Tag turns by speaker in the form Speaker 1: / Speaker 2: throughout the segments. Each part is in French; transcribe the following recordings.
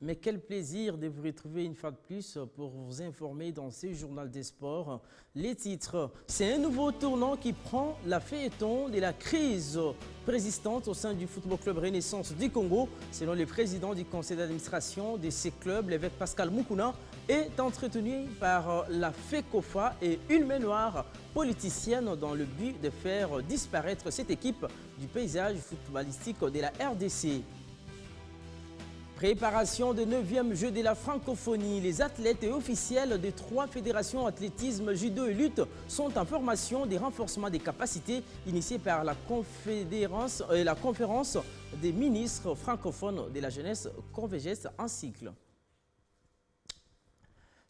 Speaker 1: Mais quel plaisir de vous retrouver une fois de plus pour vous informer dans ce journal des sports. Les titres, c'est un nouveau tournant qui prend la feuilleton de la crise persistante au sein du Football Club Renaissance du Congo. Selon le président du conseil d'administration de ces clubs, l'évêque Pascal Mukuna est entretenu par la FECOFA et une main noire politicienne dans le but de faire disparaître cette équipe du paysage footballistique de la RDC. Préparation des 9e Jeux de la francophonie. Les athlètes et officiels des 3 fédérations athlétisme, judo et lutte sont en formation des renforcements des capacités initiés par la conférence des ministres francophones de la jeunesse Convergence en cycle.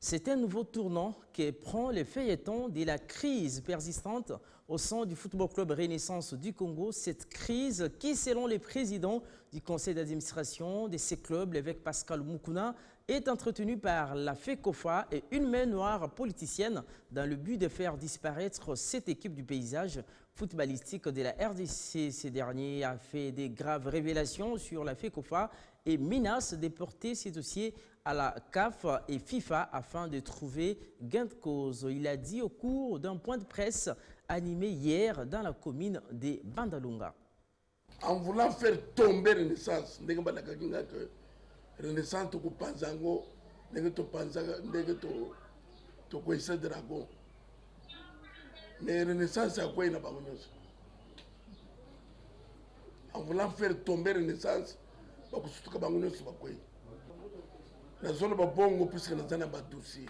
Speaker 1: C'est un nouveau tournant qui prend les feuilletons de la crise persistante au sein du Football Club Renaissance du Congo. Cette crise qui, selon les présidents du conseil d'administration de ces clubs, l'évêque Pascal Mukuna, est entretenue par la FECOFA et une main noire politicienne dans le but de faire disparaître cette équipe du paysage footballistique de la RDC. Ces derniers a fait des graves révélations sur la FECOFA et menace de porter ces dossiers à la CAF et FIFA afin de trouver gain de cause. Il a dit au cours d'un point de presse animé hier dans la commune de Bandalunga.
Speaker 2: En voulant faire tomber Renaissance, Renaissance to panzango, to panzanga, to kwesa dragon. Mais Renaissance a quoi na bangonos. En voulant faire tomber Renaissance, bakusuka bangonos bakwe. La zone ba bongo puisque na zana ba dossier.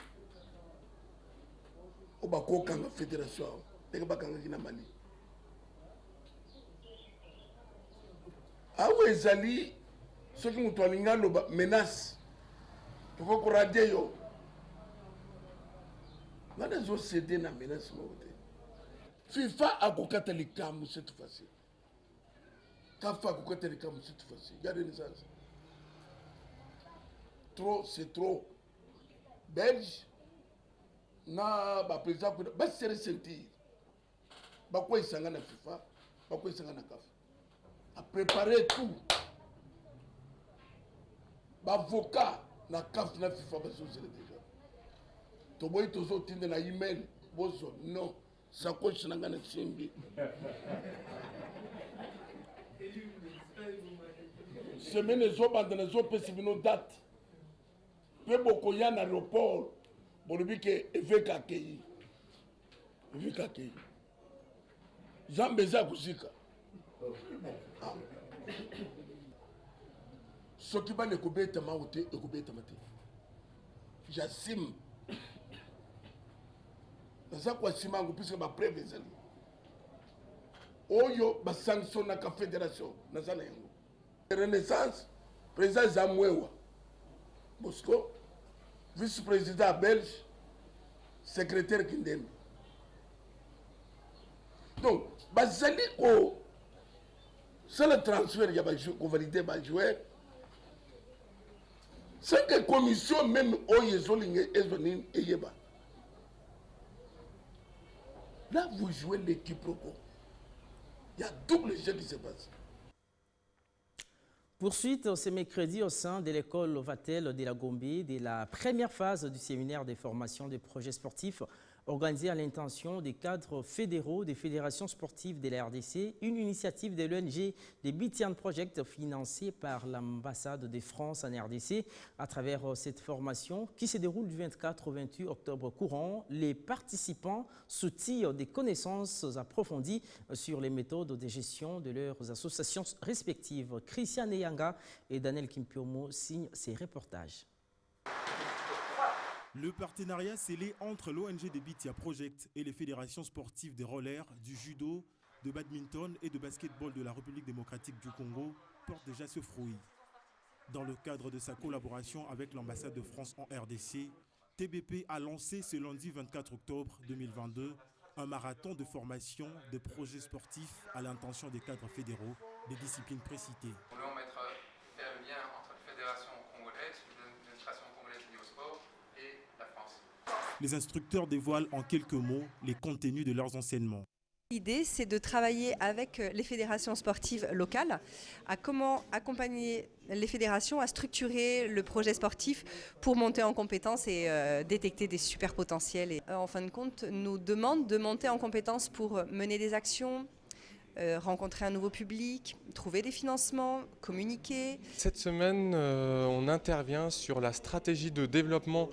Speaker 2: O ba ko kanga fédération, ndenge bakanga kina Mali. Awe ezali soki mutu alinga loba menace toko koradie yo ngana zo céder na menace moko te. FIFA akokata likambo cette fois-ci, CAF akokata likambo cette fois-ci. Regardez les choses. Trop, c'est trop. Belge na ba président ba serrer sentir ba ko isanga na FIFA, ba ko isanga na CAF à préparer tout. Avocat na CAF na FIFA basoze déjà. Toboyi tozo tinde na email bozo non ça coach na ngana simbi. Semaine zo bandana zo pesibino date. Pe boko ya na aéroport bolobi ke eveka kei. Eveka kei. Jean Beza kusika. Ce qui va ne couper ta maoute et couper ta maté. J'assume. Dans un quoi sima on puisse ma prévenir. Oyo ba sanction na ka fédération na zana yango. Renaissance président Zamwewa. Bosco vice-président belge secrétaire Kindembe. Donc bazali ko c'est le transfert il y a qu'on validé par joueur. C'est que commission même oyezolinge ezonin eyeba. Là vous jouez l'équipe proco. Il y a double jeu qui se passe.
Speaker 1: Poursuite ce mercredi au sein de l'école Vatel de la Gombe de la première phase du séminaire de formation des projets sportifs organisé à l'intention des cadres fédéraux des fédérations sportives de la RDC, une initiative de l'ONG des Bitian Project financée par l'ambassade de France en RDC. À travers cette formation qui se déroule du 24 au 28 octobre courant, les participants soutirent des connaissances approfondies sur les méthodes de gestion de leurs associations respectives. Christian Eyanga et Daniel Kimpiomo signent ces reportages.
Speaker 3: Le partenariat scellé entre l'ONG des Bitia Project et les fédérations sportives des rollers, du judo, de badminton et de basketball de la République démocratique du Congo porte déjà ce fruit. Dans le cadre de sa collaboration avec l'ambassade de France en RDC, TBP a lancé ce lundi 24 octobre 2022 un marathon de formation de projets sportifs à l'intention des cadres fédéraux des disciplines précitées.
Speaker 4: Nous voulons faire le lien entre la fédération congolaise, l'administration congolaise liée au sport et la France.
Speaker 3: Les instructeurs dévoilent en quelques mots les contenus de leurs enseignements.
Speaker 5: L'idée, c'est de travailler avec les fédérations sportives locales à comment accompagner les fédérations à structurer le projet sportif pour monter en compétences et détecter des super potentiels. Et en fin de compte, nous demande de monter en compétences pour mener des actions, rencontrer un nouveau public, trouver des financements, communiquer.
Speaker 6: Cette semaine, on intervient sur la stratégie de développement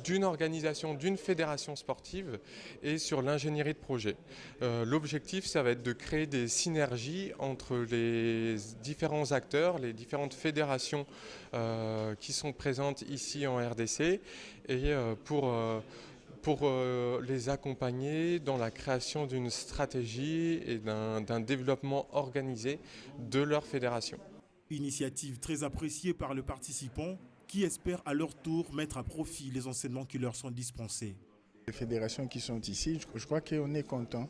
Speaker 6: d'une organisation, d'une fédération sportive et sur l'ingénierie de projet. L'objectif, ça va être de créer des synergies entre les différents acteurs, les différentes fédérations qui sont présentes ici en RDC et pour les accompagner dans la création d'une stratégie et d'un développement organisé de leur fédération.
Speaker 3: Initiative très appréciée par le participant qui espère à leur tour mettre à profit les enseignements qui leur sont dispensés.
Speaker 7: Les fédérations qui sont ici, je crois qu'on est content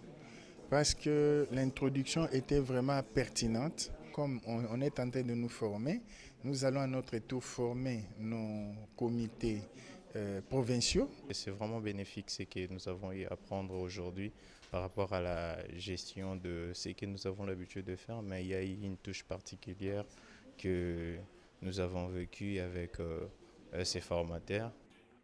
Speaker 7: parce que l'introduction était vraiment pertinente. Comme on est en train de nous former, nous allons à notre tour former nos comités provinciaux.
Speaker 8: C'est vraiment bénéfique ce que nous avons eu à apprendre aujourd'hui par rapport à la gestion de ce que nous avons l'habitude de faire, mais il y a eu une touche particulière que nous avons vécue avec ces formateurs.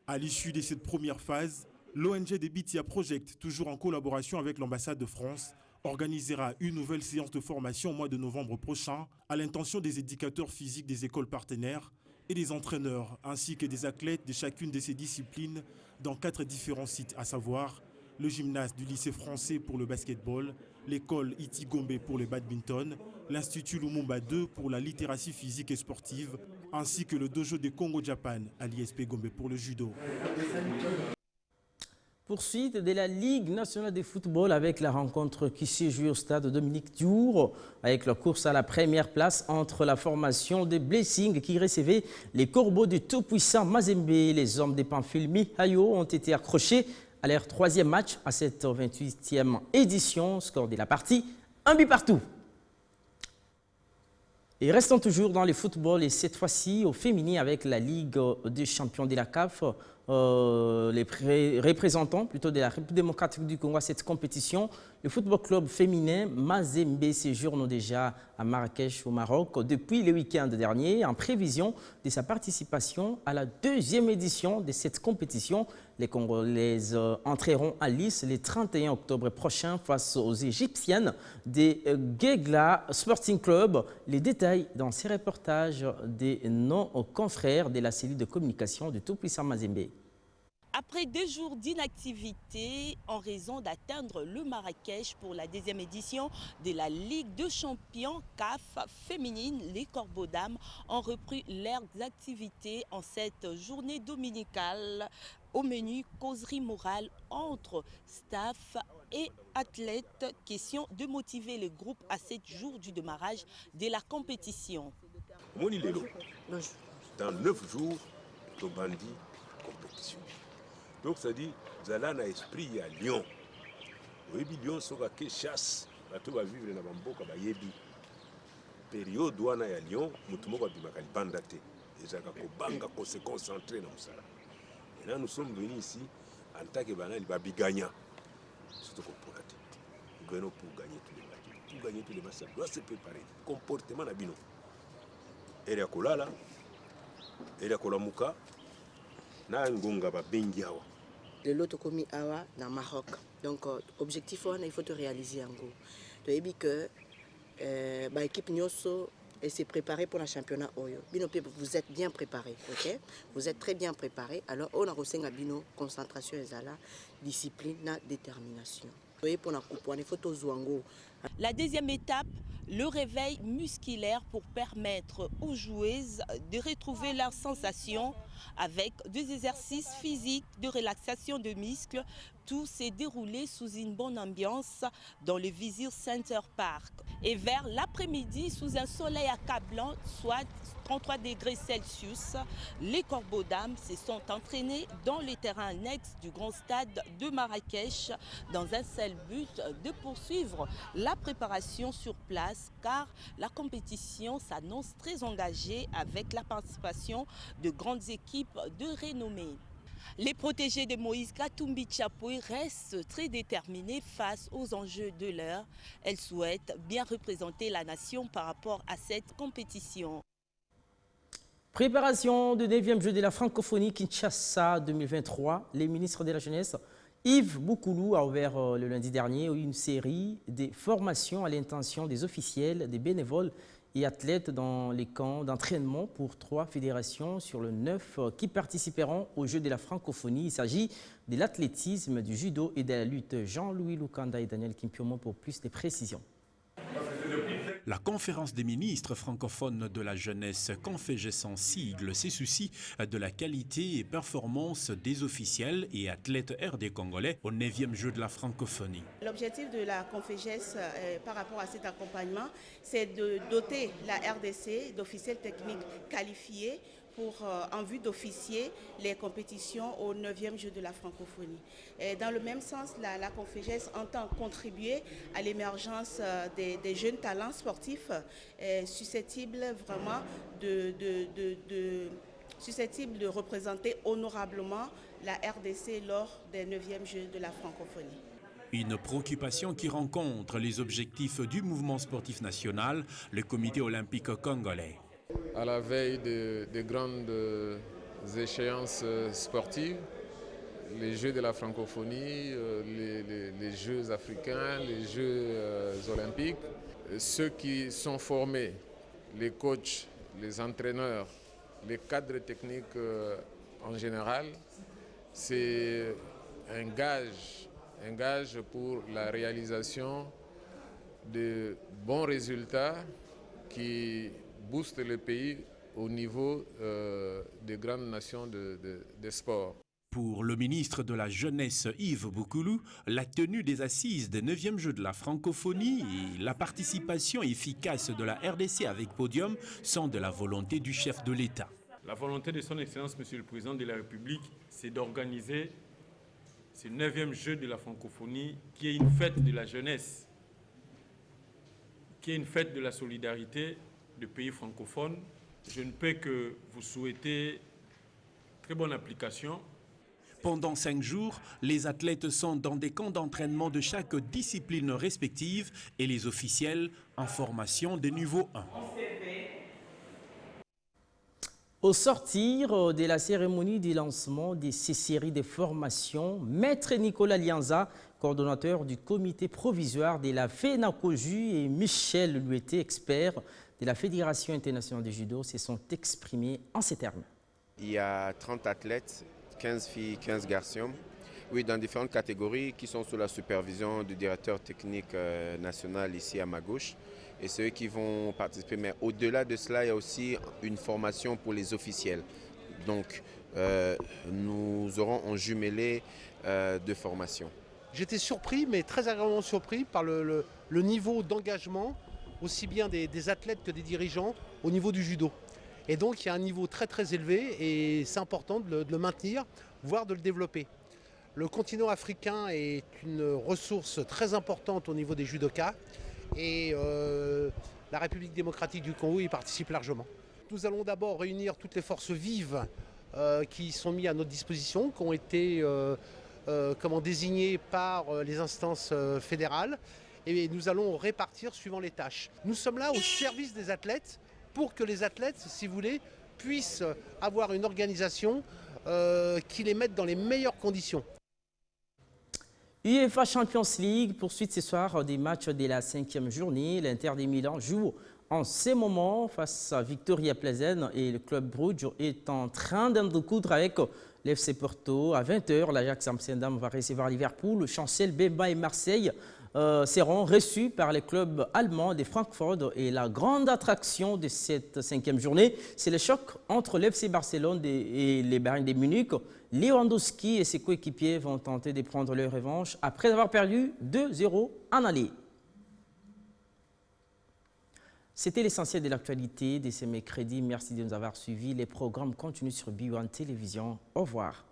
Speaker 3: À l'issue de cette première phase, l'ONG de Bitia Project, toujours en collaboration avec l'ambassade de France, organisera une nouvelle séance de formation au mois de novembre prochain à l'intention des éducateurs physiques des écoles partenaires et des entraîneurs, ainsi que des athlètes de chacune de ces disciplines dans 4 différents sites, à savoir le gymnase du lycée français pour le basketball, l'école Iti Gombe pour le badminton, l'Institut Lumumba 2 pour la littératie physique et sportive, ainsi que le dojo de Congo-Japan à l'ISP Gombe pour le judo.
Speaker 1: Poursuite de la Ligue nationale de football avec la rencontre qui s'est jouée au stade Dominique Diour avec la course à la première place entre la formation de Blessing qui recevait les Corbeaux du tout-puissant Mazembe. Les hommes des Pamphile Mihayo ont été accrochés à leur 3e match à cette 28e édition. Score de la partie, 1 but partout. Et restons toujours dans le football et cette fois-ci au féminin avec la Ligue des champions de la CAF. Les représentants plutôt de la République démocratique du Congo à cette compétition. Le football club féminin Mazembe séjourne déjà à Marrakech au Maroc depuis le week-end dernier en prévision de sa participation à la 2e édition de cette compétition. Les Congolaises entreront à Nice le 31 octobre prochain face aux Égyptiennes des Guegla Sporting Club. Les détails dans ces reportages des non-confrères de la cellule de communication du tout-puissant Mazembe.
Speaker 9: Après 2 jours d'inactivité en raison d'atteindre le Marrakech pour la 2e édition de la Ligue de champions CAF féminine, les Corbeaux d'âme ont repris leurs activités en cette journée dominicale. Au menu, causerie morale entre staff et athlètes, question de motiver le groupe à 7 jours du démarrage de la compétition.
Speaker 10: Dans 9 jours, de bandit compétition. Donc ça dit, vous allez un esprit à Lyon. Oui, Lyon sera que chasse. Tout va vivre dans Bamboka, Bayebi. Période douane à Lyon, Moutoumoko Bimakali Bandate. Et Jacques Banga se concentrer dans ça. Et là, nous sommes venus ici en tant que banal, il va bigagna. Surtout pour la tête. Nous venons pour gagner tous les matchs. Pour gagner tous les matchs, ça doit se préparer. Comportement à Bino. Et la Kolala, et la Kolamuka, na Ngonga ba Bengiawa.
Speaker 11: De l'autre commis Awa dans Maroc. Donc, objectif, il faut te réaliser en gros. Tu as dit que l'équipe Nyoso s'est préparée pour le championnat Oyo. Vous êtes bien préparés, ok? Vous êtes très bien préparés. Alors, on a reçu une concentration, discipline, détermination. Pour la coupe, il faut te jouer.
Speaker 9: La 2e étape, le réveil musculaire pour permettre aux joueuses de retrouver leurs sensations avec des exercices physiques de relaxation de muscles. Tout s'est déroulé sous une bonne ambiance dans le Vizir Center Park. Et vers l'après-midi, sous un soleil accablant, soit 33 degrés Celsius, les Corbeaux d'âme se sont entraînés dans les terrains annexes du grand stade de Marrakech dans un seul but de poursuivre la préparation sur place car la compétition s'annonce très engagée avec la participation de grandes équipes de renommée. Les protégés de Moïse Katumbi Tchapoui restent très déterminés face aux enjeux de l'heure. Elle souhaite bien représenter la nation par rapport à cette compétition.
Speaker 1: Préparation du 9e jeu de la francophonie Kinshasa 2023. Les ministres de la Jeunesse, Yves Boukoulou, a ouvert le lundi dernier une série de formations à l'intention des officiels, des bénévoles et athlètes dans les camps d'entraînement pour 3 fédérations sur le 9 qui participeront aux Jeux de la francophonie. Il s'agit de l'athlétisme, du judo et de la lutte. Jean-Louis Lukanda et Daniel Kimpiomo pour plus de précisions.
Speaker 12: La conférence des ministres francophones de la jeunesse, Conféges en sigle, ses soucis de la qualité et performance des officiels et athlètes RD congolais au 9e jeu de la francophonie.
Speaker 13: L'objectif de la Conféges par rapport à cet accompagnement, c'est de doter la RDC d'officiels techniques qualifiés en vue d'officier les compétitions au 9e jeu de la francophonie. Et dans le même sens, la Conféges entend contribuer à l'émergence des jeunes talents sportifs susceptibles vraiment susceptibles de représenter honorablement la RDC lors des 9e jeux de la francophonie.
Speaker 12: Une préoccupation qui rencontre les objectifs du mouvement sportif national, le comité olympique congolais.
Speaker 14: À la veille de grandes échéances sportives, les Jeux de la francophonie, les Jeux africains, les Jeux olympiques, ceux qui sont formés, les coachs, les entraîneurs, les cadres techniques en général, c'est un gage pour la réalisation de bons résultats qui booste le pays au niveau des grandes nations de sport.
Speaker 12: Pour le ministre de la Jeunesse Yves Boukoulou, la tenue des assises des 9e Jeux de la francophonie et la participation efficace de la RDC avec podium sont de la volonté du chef de l'État.
Speaker 15: La volonté de son Excellence, Monsieur le Président de la République, c'est d'organiser ce 9e Jeu de la francophonie qui est une fête de la jeunesse, qui est une fête de la solidarité de pays francophones. Je ne peux que vous souhaiter très bonne application.
Speaker 12: Pendant 5 jours, les athlètes sont dans des camps d'entraînement de chaque discipline respective et les officiels en formation de niveau 1.
Speaker 1: Au sortir de la cérémonie du lancement de ces séries de formations, Maître Nicolas Lianza, coordonnateur du comité provisoire de la FENACOJU, et Michel Loueté, expert de la Fédération internationale de judo, se sont exprimés en ces termes.
Speaker 16: Il y a 30 athlètes, 15 filles, 15 garçons, oui, dans différentes catégories qui sont sous la supervision du directeur technique national ici à ma gauche. Et c'est eux qui vont participer. Mais au-delà de cela, il y a aussi une formation pour les officiels. Donc, nous aurons un jumelé de formation.
Speaker 17: J'étais surpris, mais très agréablement surpris par le niveau d'engagement, aussi bien des athlètes que des dirigeants, au niveau du judo. Et donc, il y a un niveau très très élevé et c'est important de le maintenir, voire de le développer. Le continent africain est une ressource très importante au niveau des judokas. Et la République démocratique du Congo y participe largement. Nous allons d'abord réunir toutes les forces vives qui sont mises à notre disposition, qui ont été désignées par les instances fédérales, et nous allons répartir suivant les tâches. Nous sommes là au service des athlètes pour que les athlètes, si vous voulez, puissent avoir une organisation qui les mette dans les meilleures conditions.
Speaker 1: UEFA Champions League poursuit ce soir des matchs de la 5e journée. L'Inter de Milan joue en ce moment face à Victoria Plzen et le club Bruges est en train d'encoudre avec l'FC Porto. À 20h, l'Ajax Amsterdam va recevoir Liverpool. Le Chancel, Bemba et Marseille seront reçus par les clubs allemands de Francfort. Et la grande attraction de cette 5e journée, c'est le choc entre l'FC Barcelone et les Bayern de Munich. Lewandowski et ses coéquipiers vont tenter de prendre leur revanche après avoir perdu 2-0 en aller. C'était l'essentiel de l'actualité de ce mercredi. Merci de nous avoir suivis. Les programmes continuent sur B1 Télévision. Au revoir.